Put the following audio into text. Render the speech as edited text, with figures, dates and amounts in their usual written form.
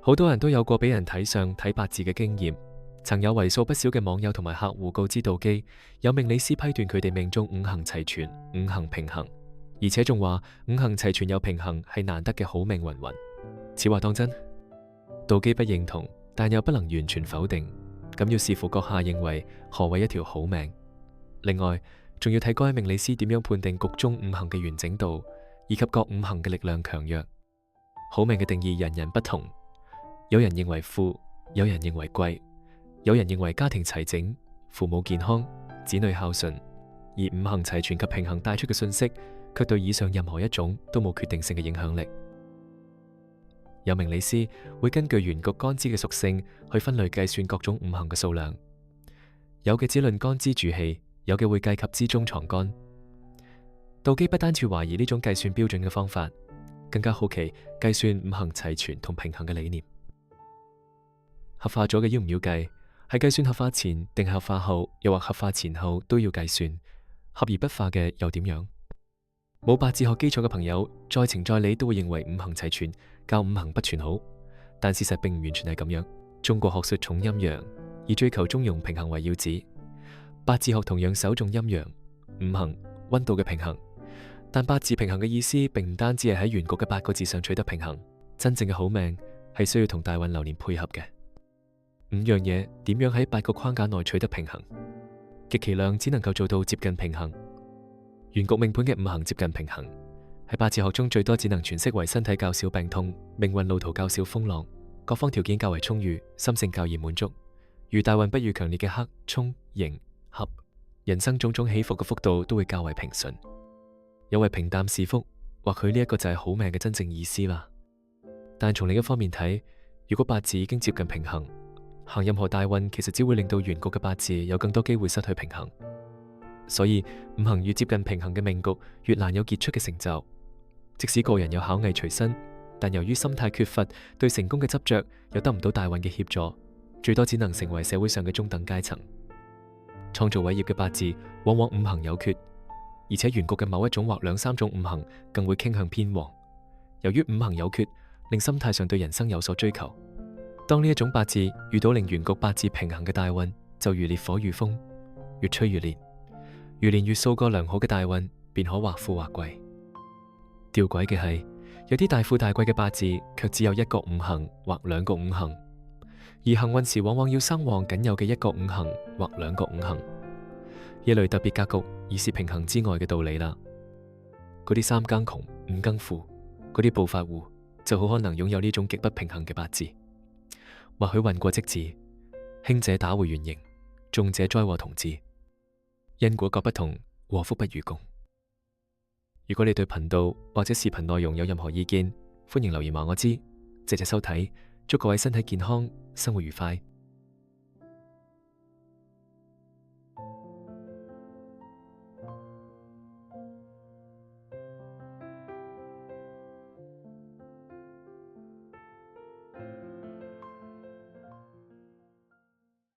好多人都有過俾人睇相睇八字嘅經驗，曾有為數不少嘅網友同埋客戶告知道基有命理師批斷佢哋命中五行齊全、五行平衡，而且仲話五行齊全又平衡係難得嘅好命云云。此話當真？道基不認同，但又不能完全否定，咁要視乎閣下認為何謂一條好命。另外，仲要睇該命理師點樣判定局中五行嘅完整度，以及各五行嘅力量強弱。好命嘅定義人人不同，有人認為富，有人認為貴，有人認為家庭齊整、父母健康、子女孝順，而五行齊全及平衡帶出嘅信息，卻對以上任何一種都冇決定性嘅影響力。有命理師會根據原局干支嘅屬性去分類計算各種五行嘅數量，有嘅只論干支主氣，有嘅會計及支中藏干。道基不單止懷疑呢種計算標準嘅方法，更加好奇計算五行齊全同平衡嘅理念。合化咗嘅要唔要計？係計算合化前定合化後，又或合化前後都要計算？合而不化嘅又點樣？冇八字學基礎嘅朋友，再情再理都會認為五行齊全較五行不全好，但事實並唔完全係咁樣。中國學說重陰陽，以追求中庸平衡為要旨。八字學同樣首重陰陽、五行、溫度嘅平衡，但八字平衡嘅意思並唔單止係喺原局嘅8個字上取得平衡，真正嘅好命係需要同大運流年配合嘅。五樣嘢點樣喺8個框架內取得平衡？極其量只能夠做到接近平衡。原局命盤嘅五行接近平衡，喺八字學中最多只能詮釋為身體較少病痛，命運路途較少風浪，各方條件較為充裕，心性較易滿足。如大運不遇強烈嘅克、沖、刑、合，人生種種起伏嘅幅度都會較為平順。有為平淡是福，或許呢一個就係好命嘅真正意思啦。但從另一方面睇，如果八字已經接近平衡，行任何大運其實只會令到原局嘅八字有更多機會失去平衡。所以五行越接近平衡嘅命局，越難有傑出嘅成就。即使個人有巧藝隨身，但由於心態缺乏，對成功嘅執着，又得唔到大運嘅協助，最多只能成為社會上嘅中等階層。創造偉業嘅八字往往五行有缺，而且原局嘅某一種或兩三種五行更會傾向偏旺。由於五行有缺，令心態上對人生有所追求。當呢一種八字遇到令原局八字平衡嘅大運，就如烈火遇風，越吹越烈。越練越數個良好嘅大運，便可或富或貴。吊詭嘅係，有啲大富大貴嘅八字，卻只有一個五行或兩個五行，而幸運時往往要生旺僅有嘅一個五行或兩個五行。一類特別格局，已是平衡之外嘅道理啦。嗰啲三更窮五更富，嗰啲暴發戶，就好可能擁有呢種極不平衡嘅八字。或許運過即止，輕者打回原形，重者災禍同至。因果各不同，禍福不與共。如果你對頻道或者視頻內容有任何意見，歡迎留言話我知。謝謝收睇，祝各位身體健康，生活愉快。